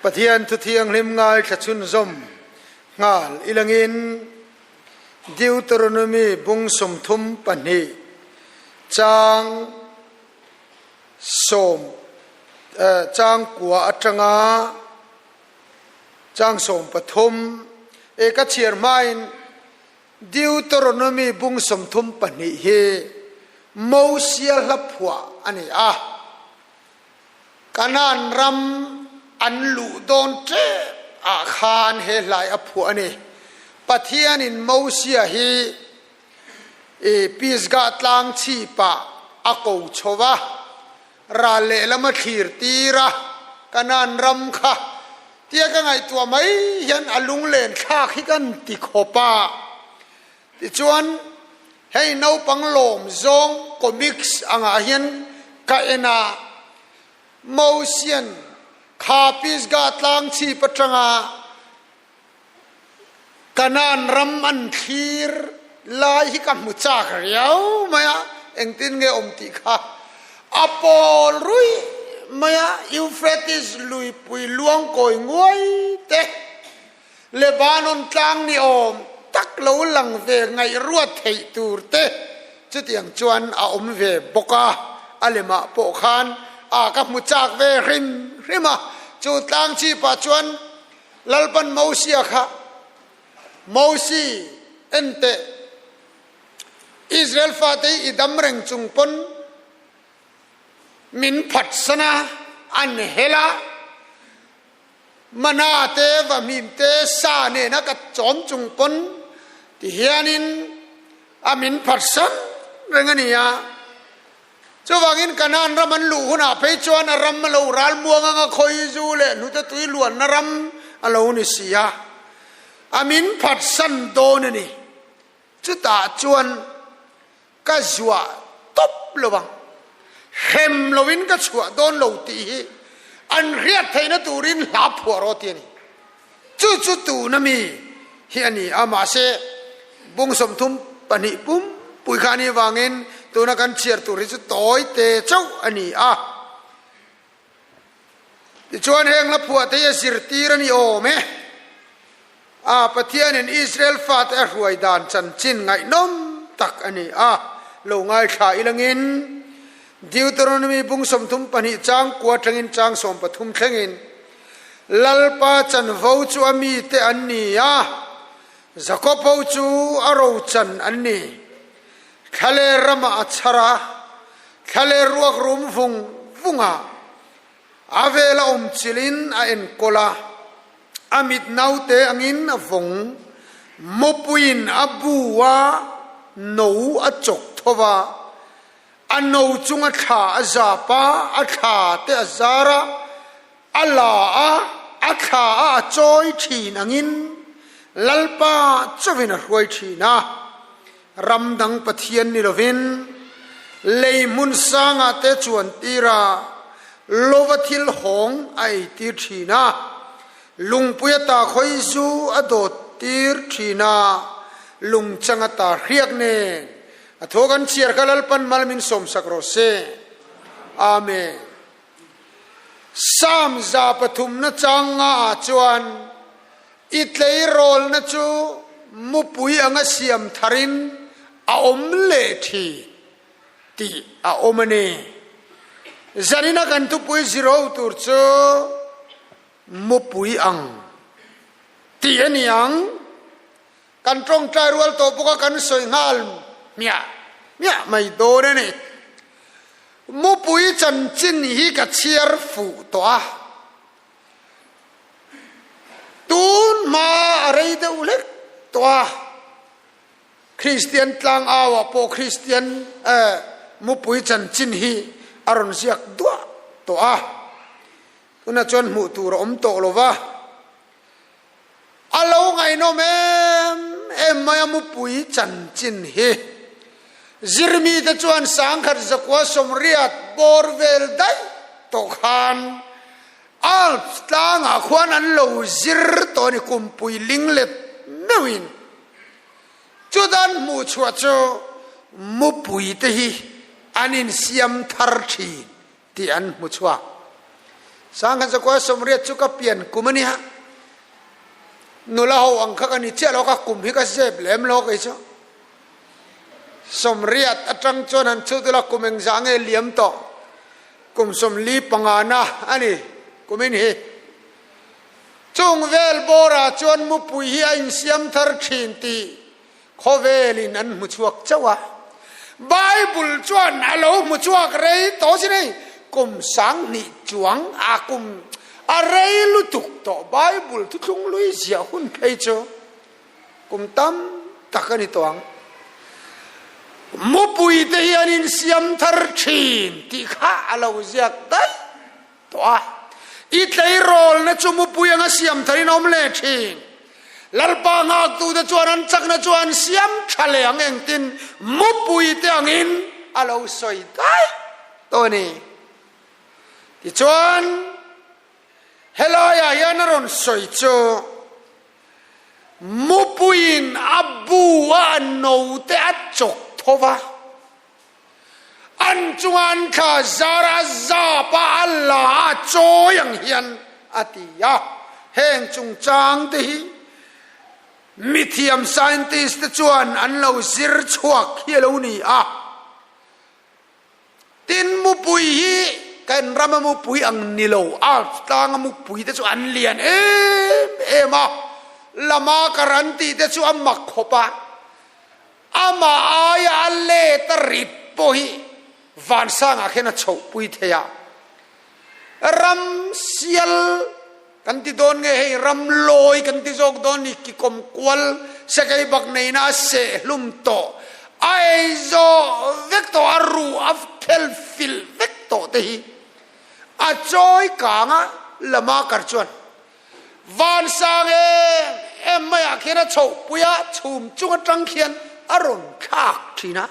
ปะเทียนทุเทียงลิมงายขชุนซมงาลอิลังอินดิวตรนมีบุงสมทุมปนีจางสมจางกัวอัจงาจางสมปฐุมเอกเชียร์ไม่ดิวตรนมีบุงสมทุมปนีเฮโมเสียลับหัวอันนี้การนันรำอันลุโดนเจอาคารเฮลายอผัวนี่ปะเทียนินโมเสียฮีปิสกาตลางชีปะอโกชวะราเลละมาขีรตีระการนันรำค่ะเทียกันไงตัวไม่ยันอลุงเลนข้าขี้กันติโคปาติจวนให้นาวปังลมซงคอมิกส์อ่างเฮียนกาเอนาโมเซียนข้าพิสกาตลางชีปจังอาการนันรำอันขีรลายฮิกัมมุจากเรียวมายาเอ็งตินเงอมติข้าอโปลรุยมายายูเฟรติสลุยปุยลวงโกยงวยเตเลบานอนตลางนี่อมตักเหลาหลังเวไงรวดไทตูร์เตจุดอย่างจวนอาอมเวบกาอัลเลมาโปคานกับมุจากเวริมาจุดต่างชีปะจวนลลปันมูซีค่ะมูซีเอ็นเตอิสราเอลฟาตีอิดัมเริงจุงปนมินพัดสนาอันเฮลามนาเตวมิมเตสาเนนักจอมจุงปนที่เฮียนินอามินพัดสันเรื่องนี้จวากินกันนันรำมันลู่หน้าไปจวนรำมาลู่รัลมัวงงคอยจูเล่นุตตุยล้วนนรำอาลู่นิสิยาอามินพัดสันโดนนี่จุดตาจวนก็จัวตบลวังเข้มลวินก็จัวโดนลู่ตีอันเรียดไทยนตูรินหลับหัวรถนี่จุดตูนมีเฮียนี่อามาเสบุงสมทุมปนิปุมปุยขานีวางเงินตัวนักการเชียร์ตัวริจุต่อยเตะเจ้าอันนี้ที่ชวนเฮงละผัวเตยสิรตีรนี่โอเมปะเทียนอิสราเอลฟาดรวยดานจันจินไงน้มตักอันนี้โลงไงขาอิลังอินดิวตรนมีบุงสมทุมปนิจางกัวจังอินจางสมปทุมเทงินลัลปาจันวูจูอามีเตอันนี้จักรพาวจูอาราวจันอันนี้ขเลรมาอัชระขเลรัวกรุมฟุงอาเวลาจิลินเอ็นโคลาอามิดนาวเตอังินฟงมุปุยนอบูวาโนอจกทว่าอันโนจุงอัฐาอาซาปาอัฐาเตอาซาระอัลลาอัฐาจอยทีนังินลัลปาจวินรวยทีนะรำดังปะเทียนนิรวินเลยมุนสางอาเตจวนตีราโลวทิลหงไอตีทีนะลุงปุยตาคอยซูอดตีทีนะลุงจังตาเรียกเนทกันเชียร์กัลปันมัลมินสมสักโรเซอาเมนสามจาปฐุมนจังอาจวนอิตเลยโรลนจูมุปุยอังเสียมทารินอาอมเลทีตีอาอมเนจานินักันตุปุยซิโรตูร์จูมุปุยอังตีอันยังกันตรงใจรัวโตปุกกันสวยงามเมียไม่โดนนี่มุปุยจันจินฮีกับเชียร์ฟูตัวตูนมาอะไรเดาเล็กตัวคริสเตียนตลางอาวโปคริสเตียนมุปุยจันจินฮีอารอนเสียกตัวคุณน่ะจนมุตูรอมโตโลวะอาลูไงโนเมมายมุปุยจันจินฮีจิรมีตะจวนสังขัดจักวาสมเรียดบอร์เวลได้ตกหันอัลตางอาควานันโลจิรตัวนี้คุมปุยลิงเล็ดไม่วินจุดันมูชัวโจมุปุยเตฮีอันนินเสียมทาร์ชีที่อันมุชัว sang kan sa ko somriat chu ka pian kumani ha nula ho ang kha kan ni che lo ka kum hi ka se blem lo ka chu somriat atang chon han chu tu la kumeng jang e liam to kum som li pangana ani kumin hi chung vel bora chon mu pui hi in siam thar thin ti khovelin an mu chuak chawa bible chon alo mu chuak rei to si nei kum sang ni chuang a kum a rei lu tuk to bible tu chung lui sia hun phei cho kum tam takani toang mu pui te hian in siam thar thin ti kha alo ziak dai to a i tlei rol na chu mu pui anga siam tharin om le thin lalpa ngak tu te chuan an chak na chuan siam thale ang eng tin mu pui te angin alo soi dai to ni ti chuan hello ya hian ron soi chu mu puin abu an no te a chok thova an chuan kha zara za pa Allah cho yang hian atia heng chung chang te hi mithiam scientist chuan an lo zir chuak hi lo ni a tin mu pui hi kan rama mu pui ang nilo a tang mu pui te chu an lian ema lama karanti te chu amak khopa ama aya le tarit pohi van sang a khena chho pui theya ram sial kan ti don nge hei ram loi kan ti jok don ni ki kom kwal sakai bak nei na se lum to ai zo vector aru af kel fil vector te hi a choi kanga lama kar chuan van sang em mai a khena chho puya chum chung atang khian aron khak thina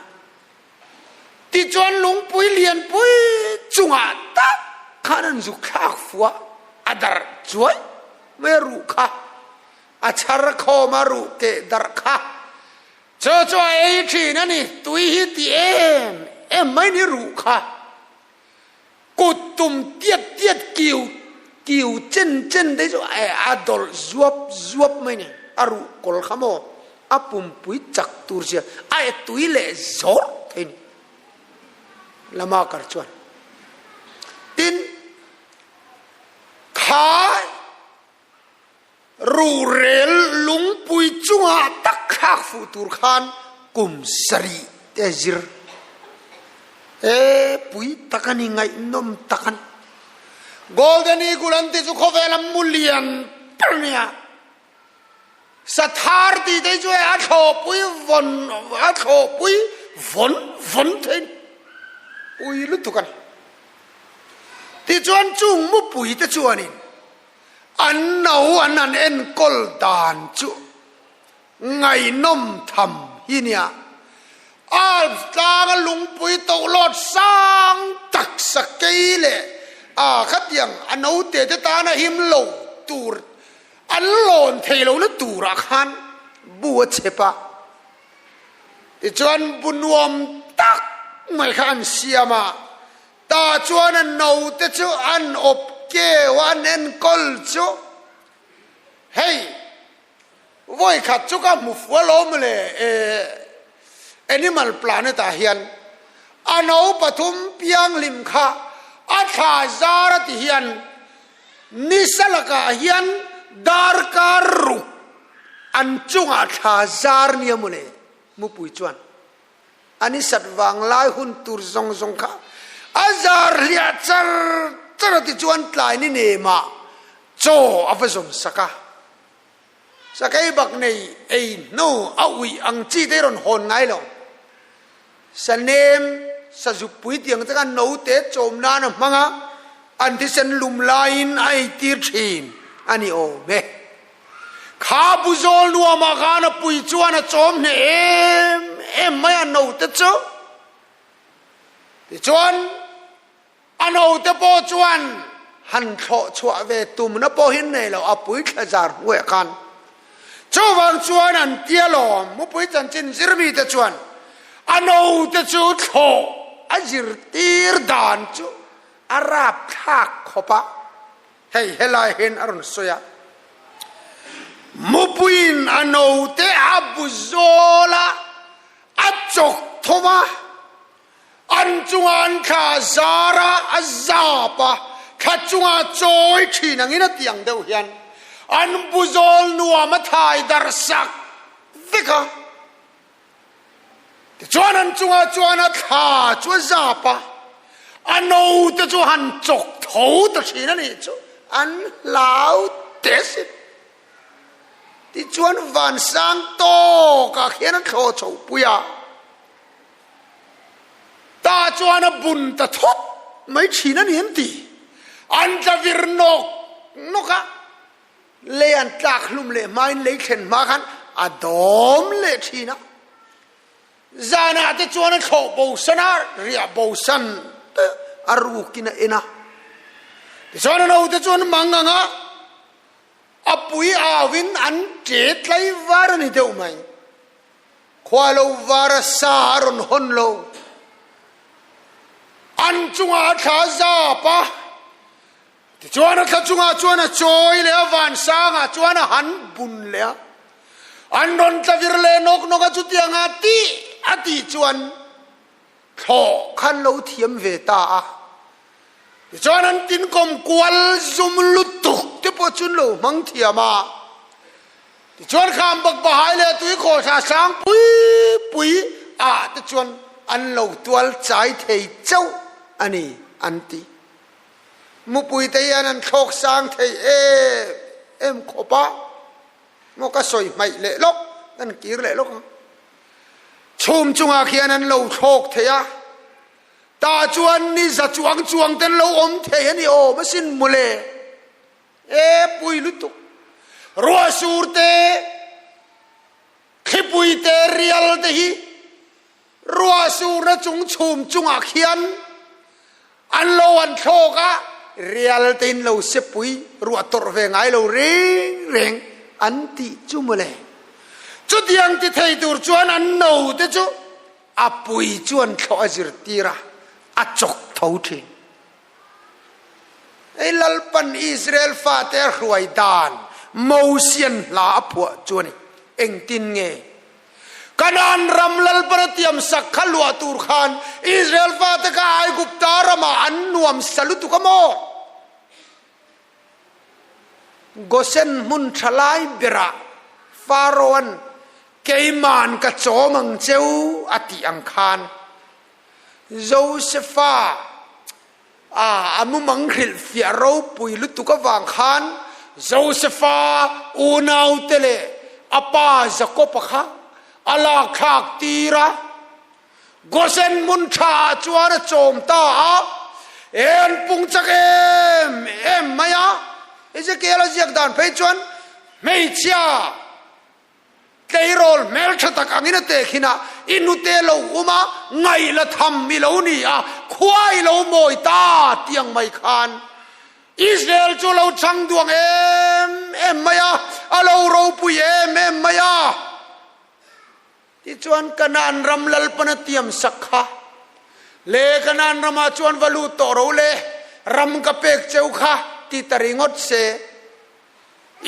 ti chuan lung pui lian pui chunga ta khanan zu khak fuwa adar chuai meru kha achar kho maru ke dar kha cho cho ei thina ni tui hi ti em mai ni ru kha kutum tiet tiet kiu chen chen de cho adol zuap mai ni aru kol khamo apum pui chak tur sia ai tui le zor thein lama kar chuan tin kha ru rel lung pui chunga tak khak fu tur khan kum sari te zir pui takani ngai nom takan golden eagle anti chu khovelam mulian pernia sathar ti te chu a tho pui von thein pui lu tukan ti chuan chung mu pui te chuanin an no an en kol dan chu ngai nom tham hinia al tang lung pui to lot sang tak sakele a khatiang anau te ta na him lo tur an lon thelo na tura khan bua chepa ti chuan bunwam tak mai khan siama ta chuan an no te chu an op ke wan en kol chu hey voi khat chu ka mu fualom le animal planet a hian ano pathum piang lim kha a tha zara ti hian nisalaka hian dar karu an chunga tha zar ni amule mu pui chuan ani sat wang lai hun tur zong zong kha azar lia char ti chuan tlai ni ne ma cho afazom saka sakai bak nei ei no awi ang chi te ron hon ngai lo sanem sa zu pui tiang ta kan no te chom na na manga an ti sen lum lain ai tir thin ani o me kha bu zol nu ma ga na pui chuan a chom ne em mai an no te chu ti chuan an no te po chuan han tho chua ve tum na po hin nei lo a pui khazar we kan cho wang chuan an tia lom mu pui chan chin zirmi te chuan ano te chu tho azir tir dan chu arab thak khopa ให้เฮลายเห็นอรุณสวยมุปินอโนเตอับุโซลาอัจจกทว่าอันจงอันข้าซาระอัจซาปะข้าจงอาจอยขีนังอินตียงเดียวยันอันบุโซลนัวมาทายดาร์สักดิค่ะจวนอันจงอาจวนข้าจวนซาปะอันโนเตจวนจกทวตะขีนันนี่จูอันลาวเตสิที่จวนวันสังโตก็เขียนเขาโฉปุยาตาจวนบุญตะทบไม่ชีนันเห็นตีอันจะวิรนกนกะเลียนจากลุมเล่ไม่เลี้ยเข็นมาขันอดอมเลี้ยชีนะจานาที่จวนเขาบูชนาเรียบูชันอารูกินเอ็นะที่จวนเราที่จวนมังงะอปุยอาวินอันเจ็ดไลวาร์นี่เดียวไหมควาลวาร์สารนหนโลอันจุงอาข้าซาปะที่จวนข้าจุงอาจวนจอยเลยวันสางอาจวนหันบุญเลยอันโดนตะวิรเลนกนกจุดยังอติจวนโถขันเราเทียมเวตาที่จวนนั้นตินกมกวลซุมลุตุกที่พอจุนโลมังเทียมาที่จวนคำบักบ่ายเลยตุยโคชาสังปุยที่จวนอันเราตัวใจเทเจ้าอันนี้อันตีมุปุยเตียนันโคกสังเทเอ็มขบะมก็สวยไม่เละลกนั่นกี่เละลกชุมจุงอาเขียนันเราโชคเทียตาจวนนี่จะจวงแต่เราอมเทียนี่โอ้ไม่สิ้นมุเลปุยลุตุรัวสูรเตขิปุยเตเรียลเตฮีรัวสูรจุงชุมจุงอาเขียนอันโลอันโชกะเรียลเตินเราเสปุยรัวตรเวงไอเราเร่งอันติจุมุเลจุดยังที่ไทยตูจวนอันโนเตจุอปุยจวนเขาอจิรตีระอจกเท่าที่ไอ้ลัลปันอิสราเอลฟาเตอร์รวยดานมูเซียนลาผัวจวนเอ็งตินเงกันอันรำลัลปันเตียมสักขลัวตูร์ขานอิสราเอลฟาเตกาไอกุปตารามาอันนวมสลุตุกโมโกเซนมุนทลายเบระฟาโรนเกยมานกะโจมังเจ้าอติอังคารโจเซฟาอามุมังคริลฟิอารูปุยลุตุกวางคานโจเซฟาอูนาวเตเลอปาจะกบคะอลาคากตีระโกเซนมุนชาจวนโจมตาเอ็นปุงจักเอ็มมายาเอเจเกลจิกดานไปจวนไม่เชียเกยโรลเมลชะตักอังอินเตขินะอินุเตโลอุมาไงละทำมิโลนี่ควายโลโมยตาเตียงไม่คานอิสราเอลจูเราชังดวงเอ็มมายาเราเราปุยเอ็มมายาที่จวนกันนันรำลัลปนเตียมสักขะเลกันนันรำมาจวนวลูโตโรเลรำกะเปกเจ้าค่ะที่ตริงอดเส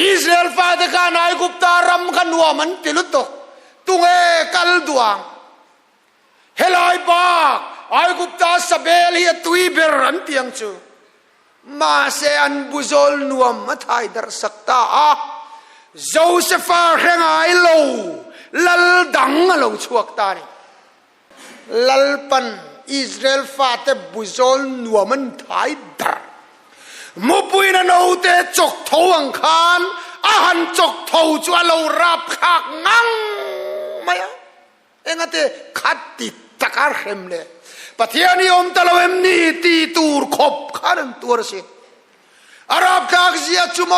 อิสราเอลฟาเดกานายกุปตารำกันวัวมันติลุตกตุงกัลดวงเฮลายบากไอกุปตาสเบลเฮียตุยเบรันเตียงจูมาเซอันบุโซลนัวมาทายดรสักตาโจเซฟาเฮงไอโลลัลดังโลชวกตานีลัลปันอิสราเอลฟาเตบุโซลนัวมันทายดรมุปุยนันเอาแต่จกทวังคานอาหันจกทวจวนเรารับขากงังไม่เอ็งแต่ขัดติดตะการเข็มเลยปะเทียนิยมตะลเวมนี่ตีตูร์ขบขันตัวสิอารับขากเสียจุโม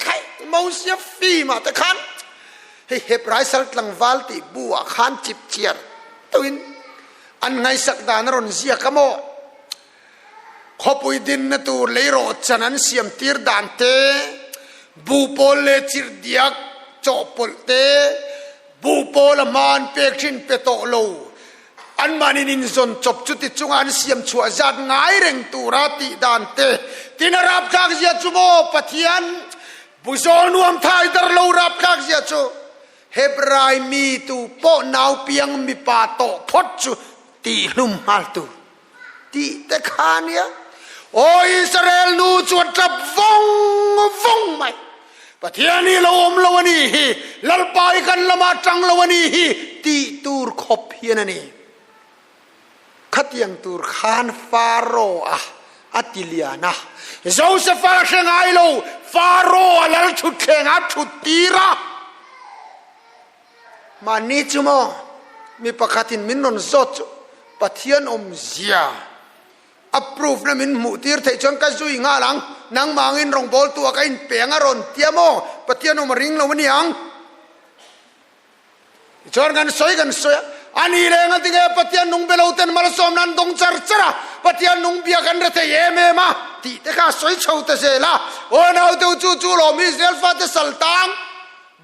ใครมูเสียฟีมาแต่ขันให้เฮบไรสัลตังวัลติบัวขันจิบเชียร์ตัวอินอันไงสักดานรอนเสียขโมขบุยดินนตูเลยโรจันันเสียมตีร์ดานเตบูโปเลจิรเดียกจอบปลเตบูโปละมานเปกชินเปโตโล อันมานินซนจบจุดที่จงอันเสียมชัวจัดง่ายเร่งตูราติดานเตตินรับจากเสียจุโมปะเทียนบุษนวมไทยดร์ลูรับจากเสียจูเฮบรายมีตูโปนาวเปียงมีปาโตพดจูตีลุมฮัลตูตีเตคานียโออิสราเอลนูจวดจับวงไหมปะเทียนีละอมละวันนี้ลัลปายกันละมาจังละวันนี้ตีตูร์ขบเฮียนนี่ขัดยังตูร์ขานฟาโรอะอัติเลียนะโจเซฟเชงไอโลฟาโรลัลชุดเชงอัชุดตีระมานี่จุโมมีประคัตินมินนนซดปะเทียนอมเสียapprove na min mutir thei chon ka zui nga lang nang mangin rong bol tua ka in peng aron tiamo patian om ring lo ni ang chon gan soi ani le nga tinge patian nung belo ten mal som nan dong char chara patian nung bia kan re the ye me ma ti te ka soi chou te se la o na tu chu lo mi Israel fa te saltang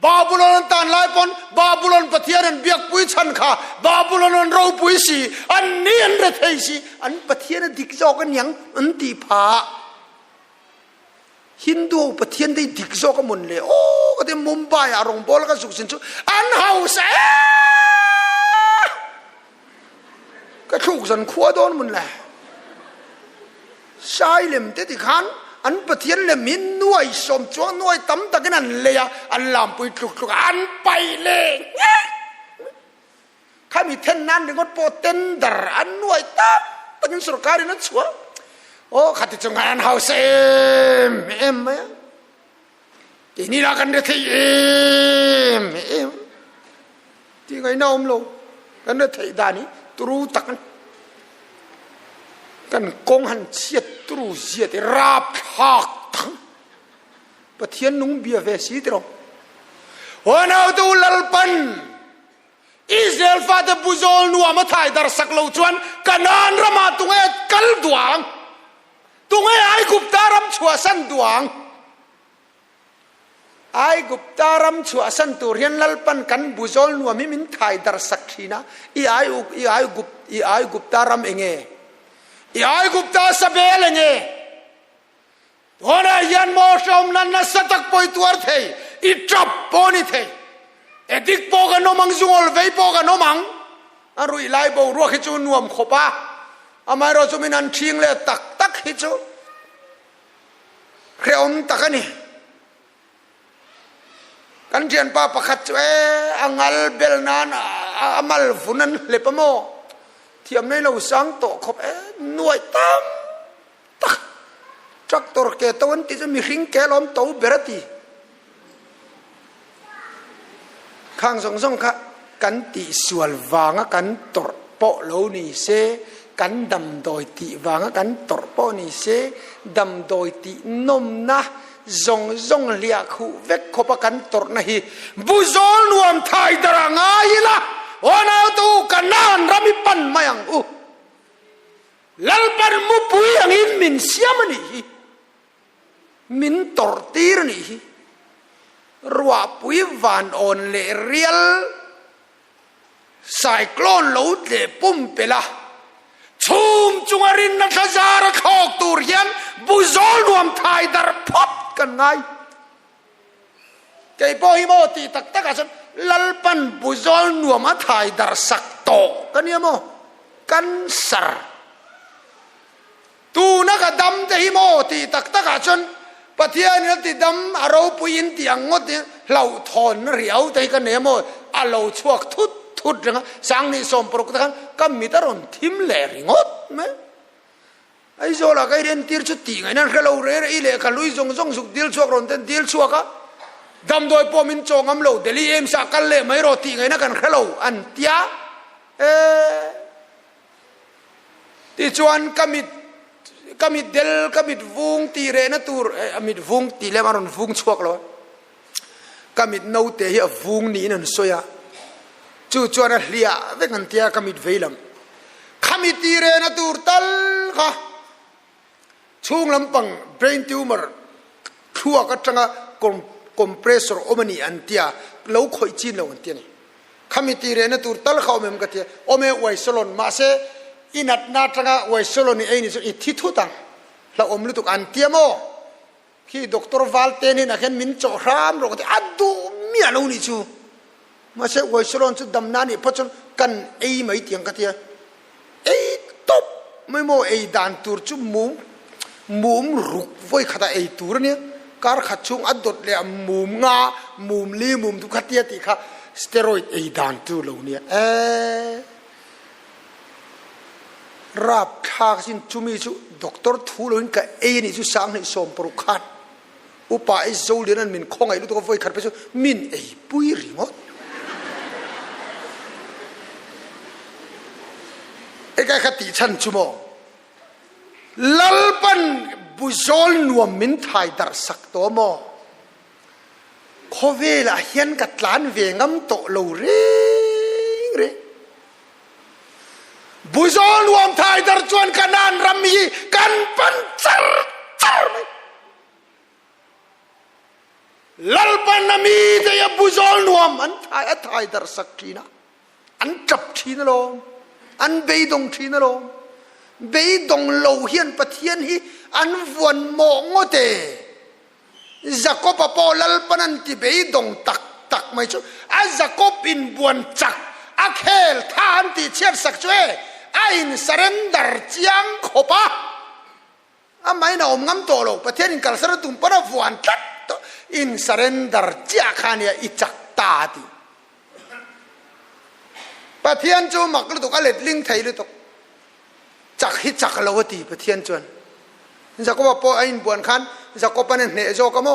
Babylon tan lai pon Babylon pathian an biak pui chan kha Babylon an ro pui si an nian re thei si an pathian dik jok an yang an ti pha Hindu pathian dei dik jok mun le o ka de Mumbai arong bol ka suk sin chu an house ka thuk san khua don mun la sai lem te ti khanอันปะเทียนเลยมินน่วยสมจ้วงน่วยตั้มตะกันนั่นเลยอันลามปุยทุกอันไปเลยข้ามีเทนนั้นดึงก็โปเตนดร์อันน่วยตั้มตะกันสุรการนั่นชัวโอ้ขัดที่จงงานเฮาเซมไหมทีนี้เรากันเดือดเอ็มที่ไงน้อมลงกันเดือดดานี้ตรูตักกันกงหันเชียดตรูเชียดราบหักทั้งปะเทียนนุ่งเบียเวสีตรงวันเอาดูลลปันอิสราเอลฟาดบุโซลนัวมาถ่ายดาร์สักเหล่าชวนกันนานรามาตุงเอกัลดวงตุงเอไอกุบตารำชัวสันดวงไอกุบตารำชัวสันตุเรียนลลปันกันบุโซลนัวมิมินถ่ายดาร์สักทีนะไอกุบตารำเองยายกุบตาสเบลเงโหนะยันโมชมนันนัสตักปอยตัวเทยอิจับปอนิเทยเอดิกปอกันนมังจุงอลเวปอกันนมังอารุยไลโบรัวขิจูนวมขบะอามารอจุมินันชิงเลตักขิจูเครอมตักนี่กันเจียนป้าประคัตเวอังอัลเบลนานอามัลฟุนันเลปโมเทียมในเราสังโตขบหน่วยตั้มตักจักตัวเกตวันที่จะมีหิงแกล้อมโตเบรตีข้างสองค่ะกันติส่วนวางกันตรปอโลนี่เสกันดำโดยติวางกันตรปอนี่เสดำโดยตินมนะจงเลียคู่เวกขบกันตรนะฮีบุษลนวมไทยดรังไงล่ะวันเอาตูกันนานรามิปันมายังลัลปันมุปุยยังอินมินเสียมันนี่มินตอร์ตีรนี่รัวปุยวานออนเลเรียลไซโคลนโลดเลปุ่มเปล่าชุมจุงอรินนัทจาระขอกตูเรียนบุษลรวมไทยดารพบกันไงไก่ปอฮิโมตีตักกันฉันลัลปันบุษลนัวมาไทยดารสักโตกันเนี่ยโมกันสร์ตูนักดำจะฮิโมตีตักกันฉันปะเทียนติดำอารูปุยินตีอังงดเนี่ยเหล่าทอนเหรียวแต่กันเนี่ยโมอาเหล่าชวกทุดนะสังนิสมปรุกกันก็มีตรอนทิมเลริงดไหมไอ้โซล่ะก็เรียนตีร์ชุดตีไงนั่นแค่เราเรียนอีเล่กันลุยจงสุกดีลชวกรอนเต็นดีลชวกะดำโดยพอมินจงอำโลเดลีเอ็มสักกันเล่ไม่รอตีไงนั่นกันแค่เราอันเตียที่ชวนกมิดเดลกมิดวุงตีเรนตูร์มิดวุงตีเลมารอนวุงชวกเรากมิดโนเตะวุงนี่นั่นสวยจู่จวนเลียเวกันเตียกมิดเวลัมขมิดตีเรนตูร์ตัลค่ะช่วงลำปัง brain tumor ทั่วก็จังคอมเพรสเซอร์โอมานีอันเตียเราคอยจีนเราอันเตียนี่ ขมิตีเรนตูตัลเขาเมมกันเทียโอเมไวสลนมาเซอินัดนาตระไวสลนนี่เองนี่สุดอิทธิทุตังแล้วอมลุตุกอันเตียโมที่ด็อกเตอร์วาลเตนี่นักเห็นมินโจรามโรกติอัดดูมีอะไรนี่ชูมาเซไวสลนสุดดำนานี่พอจนกันเอไม่เตียงกันเทียเอตบไม่โมเอดันตูร์จูมุมรุกไว้ขดาเอตูร์เนี่ยการขัดชุงอัดดดเลยมุมงามุมลีมุมทุกขเทียติค่ะสเตียรอยด์ไอดันตูร์เหล่านี้รับทากสินจุมีจุด็อกเตอร์ทูลุนกับเอนี่จุสังในสมปรุขัดอุปาไอโซเลียนั้นมินคงไอรู้ตัวไฟขัดไปจุมินไอปุยริงอดไอ้แกขติฉันจุโมลัลปันบุจอลนัวมินไทยดาร์สักตัวโมโคเวลาเฮียนกัดล้านเวงำโตโลเรบุจอลนัวไทยดาร์จวนกันนานรำมีกันปันจาร์ลัลปันนามีเดียบุจอลนัวมันไทยดาร์สักทีนะอันจับทีนะลมอันเบยดงทีนะลมเบยดงโลเฮียนปะเทียนฮีอันวนมองเตจักบปอลัลปนันติเบยดงตักไม่ชุอาจักบินบวนจักอาเคลทานติเชียสักช่วยอินสเรนดาร์จังขบะอาไม่น่าอมงำตัวโลปะเทียนกัลสระตุมปะวนตัดอินสเรนดาร์จักขันยาอิจักตาติปะเทียนจูมักลุตุกอเลดลิงไทยลุตุกจักฮิจักลาวตีปะเทียนจวนจักว่าปออินบวนขันจักว่านันเหนโจกโม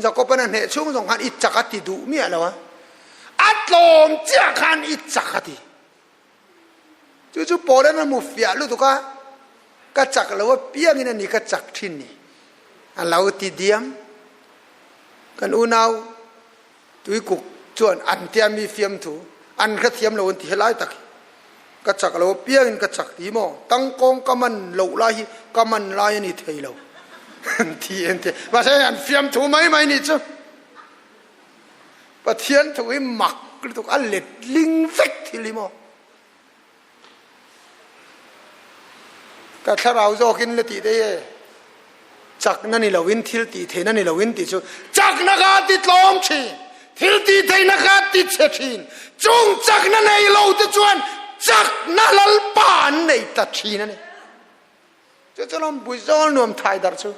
จักว่านันเหนช่วงสองขันอิจักติดูมีอะไรวะอัดลมจักขันอิจักติจู่ๆปอนั้นมุฟยาลุตุกะก็จักลาวเปียงินันนี่ก็จักทินนี่อันลาวติเดียมกันอุณาวตุยกุกจวนอันเตียมีเฟียมถูอันกระเทียมเราวันที่หลายตักกระจักเราเปียงกระจักทีโมตั้งกองกำมันเหล่าลายกำมันลายนี่เทเราทีเอ็นทีว่าใช่อันเฟียมถูไหมนี่จ้ะปะเทียนถูกหมักถูกอันเล็ดลิงฟิกทีลิโมก็ถ้าเราโจกินละตีได้จักนั่นนี่เราวินทิลตีเทนั่นนี่เราวินตีชูจักนักอาติดลองชีทิลตีเทนักอาติดเชชินจงจักนั่นไอ้เราจะชวนจักนั่นลัลปานในตัดชีนั่นเองจะลองบุษรนวมไทยดาร์ชู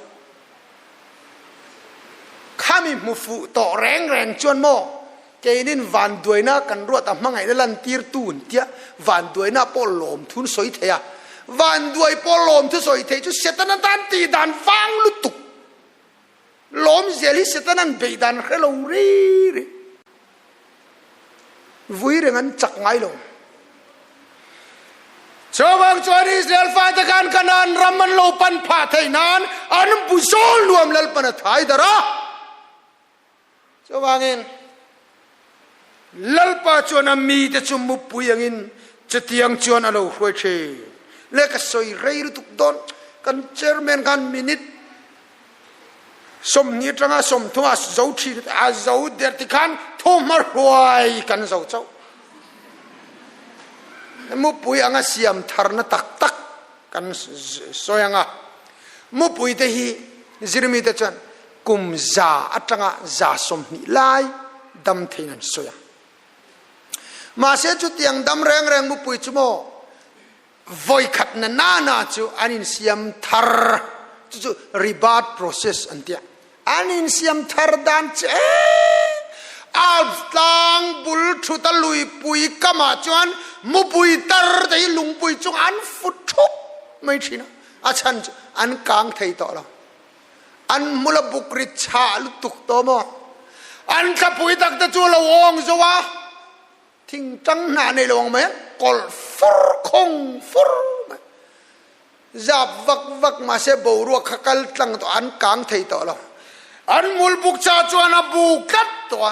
ข้ามีมุฟุต่อแรงจวนโมเกนินวันด้วยนะกันรัวแต่มังไงนั่นลันตีร์ตูนเทียวันด้วยนะปอลมทุนสวยเทียวันด้วยปอลมทุนสวยเทียจุเสตนันตันตีดันฟังลุตุลมเจลิเสตนันเบดันเขลารีวุ้ยเรื่องนั้นจักไงลงชาวบ้านชาวอิสราเอลฝ่ายตะการกันนันรำมันโลปันผาไทยนานอันบุษรรวมลัลปันไทยดาระชาวบ้านเองลัลปะชวนมีแต่ชุมมุปุยังอินจะเตียงชวนอะไรหัวเชเล็กสวยเรย์ทุกดอนกันเชอร์แมนกันมินิตสมนิจังสมทัวเจ้าชีอาเจ้าเดือดที่ขันทุ่มมาหวยกันเจ้ามุปุยอังเสียมทาร์นตักกันสวยงามุปุยเตหีจิรมีเตจันกุมซาอัตงะซาสมนิไลดำเทนันสวยมาเสียจุดยังดำแรงมุปุยจุโมวอยขัดนาจูอันนี้เสียมทาร์จุรีบาร์ process อันเดียอันนี้เสียมทาร์ดันเจอาบตังบุลชุตลุยปุยกมาจวนมุปุยตร์แต่ลุงปุยจงอันฟุตชุบไม่ใช่นะอาชันอันกลางไทยต่อเราอันมุลบุกริชาลุตุกโตโมอันขับปุยตักตะจูละวงจัวทิ้งจังหน้าในหลวงไหมกอลฟุรคงฟุรจับวักมาเสบรัวขกัลตังตัวอันกลางไทยต่อเราอันมุลบุกชาจวนบุกัดตัว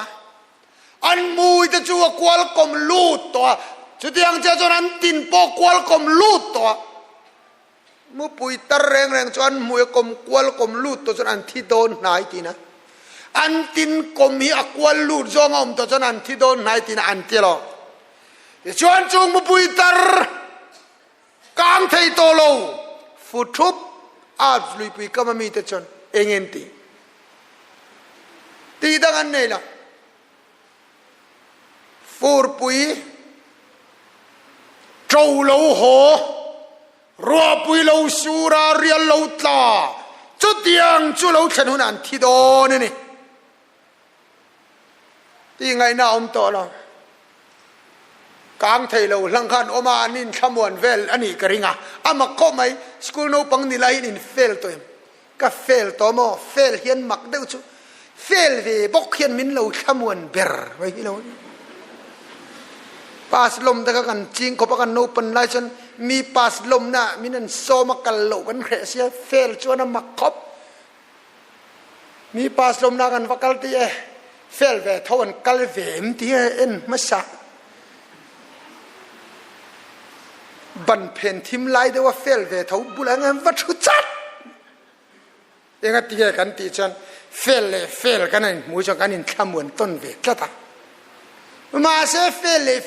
อันมุยตะจูกวลกอมลูดตัวจุดยังจะจวนอันตินปอกวลกอมลูดตัวมุปุยตะแรงจวนมุยกอมกวลกอมลูดตัวจวนอันที่โดนนายทีนะ อันตินกลมhi akwal lu zong om to chan an thi don nai tin an ti lo chuan chung mu pui tar kang thei to lo fu thup a lui pui ka ma mi te chon engen ti dang an nei la fur pui trâu lâu hồ rùa bùi lâu su ra riêng lâu tla chú tiếng chú lâu chân hôn ảnh thi đô nè nè thì ngày nào ông tỏ là càng thầy lâu lăng khăn ôm à nín tham muộn về anh ấy cái ring à mà có mấy school nấu bằng nị lại nín fail tôi cái fail to mò fail hiền mặc đâu chú fail về bốc hiền min lâu tham muộn ber vậy lâu pas lom ta kan ching ko pa kan no pan lai chon mi pas lom na minan so ma kal lo kan khe sia fail chona mak khop mi pas lom na kan vakal ti e fail ve thon kal ve em ti en ma sa ban pen thim lai de wa fail ve tho bulang am va thu chat enga ti kan ti chon fail kan ai mu chon kan in khamun ton ve tla taมาเสฟ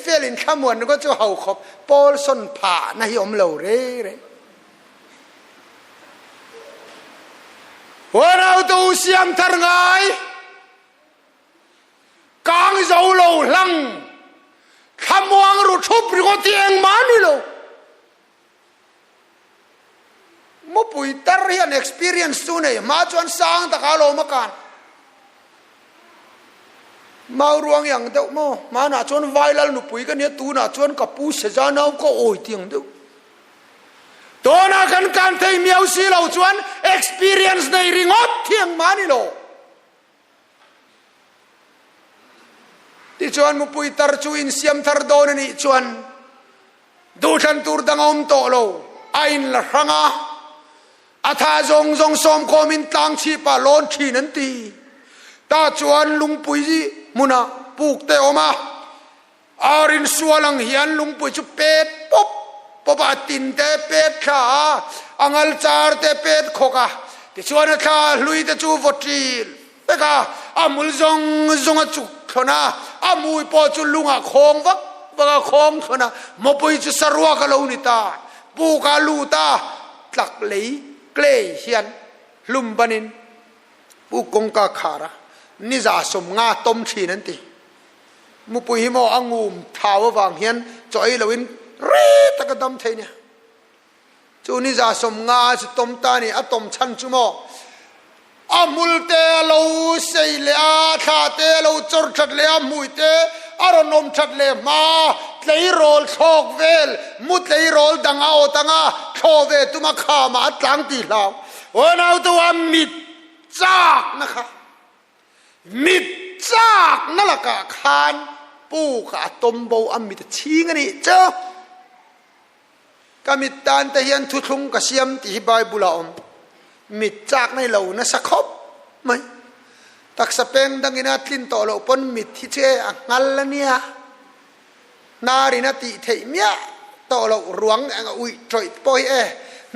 เฟลินขมวนก็จะเห่าขบปอลสนผ่านะฮิอมเหลาเร่วันเอาตัวเสียมทางไงกางเจ้าเหลาลังขมวงรุดทุบหรือก็เตียงมานี่โลมุปุยตาเรียน experience ตัวเนี่ยมาจวนสร้างตะการโลมากันมารวงอย่างเดียวมาหน้าชวนไวรัลหนุปุยกันเนี่ยตูหน้าชวนกับปูเสจานเอาก็โอยเตียงเดียวตัวน่ากันการเที่ยวมีเอาสิเราชวน experience ในริงอดเที่ยงมานี่โลที่ชวนมุปุยตารจูอินเสียมทาร์โดนนี่ชวนดูฉันตูร์ดังอมโตโลไอ้ละครั้งอาทาจงสมคอมินตังชีปาลอนชีนันตีตาชวนลุงปุยมุนาปูกเตอมาอารินสวลังเฮียนลุงปุยจุเป็ดปุ๊บปบตินเตเป็ดขาอังอัลจาร์เตเป็ดขกะที่ชวนข้าลุยเตจูวตีลเบกะอามุลจงจุกขนาอามุยปอจุลุงอะคงวักคงขนามปุยจุสรัวกะลูนิตาปูกาลูตาตักเลยเกลเฮียนลุมบันินปูกงกาขาระนิจาสมงาต้มชีนั่นตีมุปุยหิมองูมท้าววางเฮียนจอยลวินเรตกระดมเทเนี่ยจูนิจาสมงาจุต้มตานี่อะต้มชันจุโมอามุลเตลูเซเลอาทาเตลูจอร์ชัดเลอามุยเตอารนมชัดเลมาเลโรลโชกเวลมุดเลโรลดังเอาตังอาโชเวตุมาขามาตังตีลาววันเอาตัวมิดจากนะคะมิดจากนั่นแหละกะคานปูกะตมโบอามิดชิงนี่เจ้ากามิดตานแต่เฮียนทุทุงกะเสียมที่ไบเบิลอมมิดจากในเหล่านั้นสักครบไหมตักสเปงดังอินาทลินต่อเราปนมิดที่เจ้างัลละเนี่ยนารินาติเทียมต่อเรารวงอุ้ยจอยปอย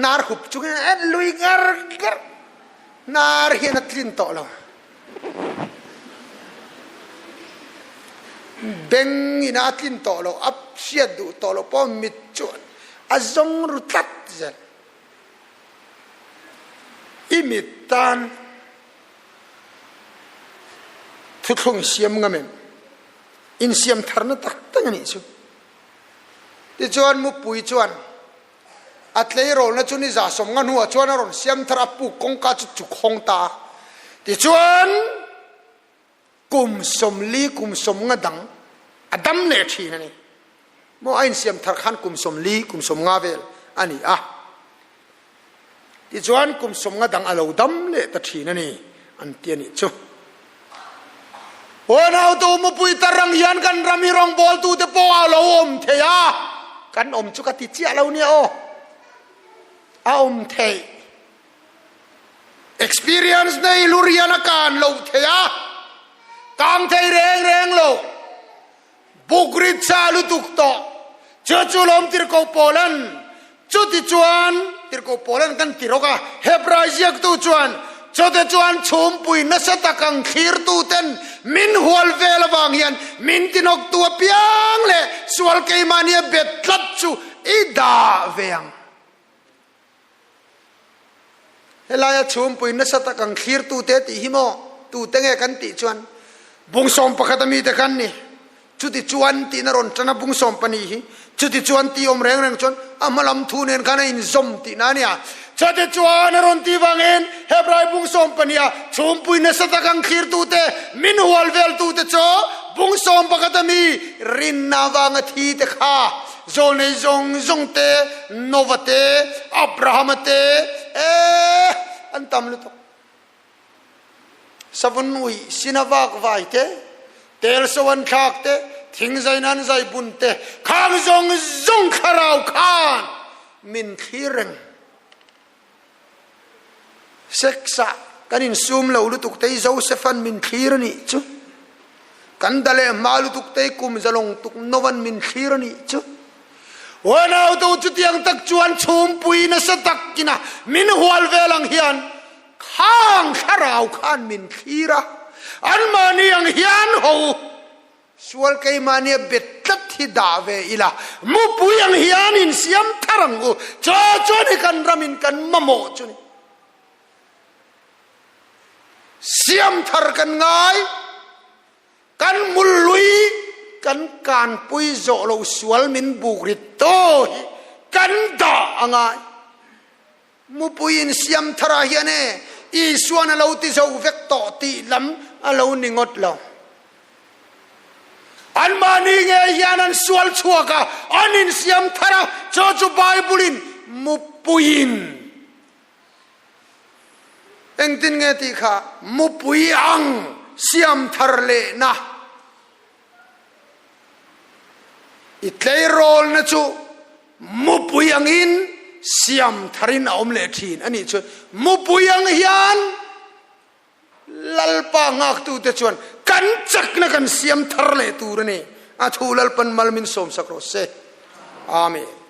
นาร์หุบจุกลุยกรนาร์เฮียนัทลินต่อเราเบงอินาทินต่อเราอับเสียดูต่อเราป้อมิดจวนอาจงรุตัดเจอิมิดตันทุกคนเสียมงามันอินเสียมทาร์นตักตั้งนี่ชูที่จวนมุปุยจวนอัตเลยโรนจุนิจ่าสมงันหัวจวนอรอนเสียมทาร์ปุกงกาจุกคงตาที่จวนกุมสมลีกุมสมงดังอดัมเนทีนั่นนี่โมไอน์เสียมทาร์ขันกุมสมลีกุมสมงาเวลอันนี้ที่จวนกุมสมงดังอลาวดัมเลตทีนั่นนี่อันเตียนี่ชูวันเอาตัวมุปุยตารังยันกันรามีรองบอลตัวเตปออาลาวอมเทียกันอมจุกติเจียเราเนี่ยอมเท experience ในลุริยานาการเราเทียกางไทยแรงโลบุกริดชาลุตุกโตเจ้าจุลมติรโกโปแลนจุดที่จวนติรโกโปแลนกันติรกะเฮบราเซียกตุจวน cho te chuan chum pui na sa takang khir tu ten min hual vel wang hian min tinok tua piang le sual ke mania bet tlat chu ida veang helaya chum pui na sa takang khir tu te ti himo tu te nge kan ti chuan bung som pakhatami te kan ni chuti chuan ti na ron chana bung som pani hi chuti chuan ti om reng reng chuan amalam thu nen kana in zom ti na nia chuti chuan ron ti wangen hebrai bung som pania chum pui na sa takang khir tu te min hual vel tu te cho bung som pakhatami rin na wang thi te kha zol nei zong zong te novate abraham te an tam lu to savun ui sinawak vai te tel sawan khak te thing zainan zai bun te khang zong zong kharau khan min khireng seksa kanin sum lo lu tuk te josephan min khirani chu kan dale malu tuk te kum zalong tuk novan min khirani chu wanau to chutiang tak chuan chum pui na sa tak kina min hual velang hian khang kharau khan min khira an mani ang hian ho sual kai mani betlat hi dave ila mu pui ang hian in siam tharang u cho cho ni kan ramin kan mamo chuni siam thar kan ngai kan mului kan pui zo lo sual min bukrit to kan da angai mu puin siam thara hiane i suana lo ti zo vek to ti lam alo ningot lo an mani nge hianan sual chuaka anin siam thara cho chu bible mu puin engtin nge ti kha mu pui ang siam thar le na itlei rol na chu mu puyang in siam tharin aom le thin ani chu mu puyang hian lalpa ngak tu te chuan kan chak na kan siam thar le tur ni a thu lalpan malmin som sakro se amen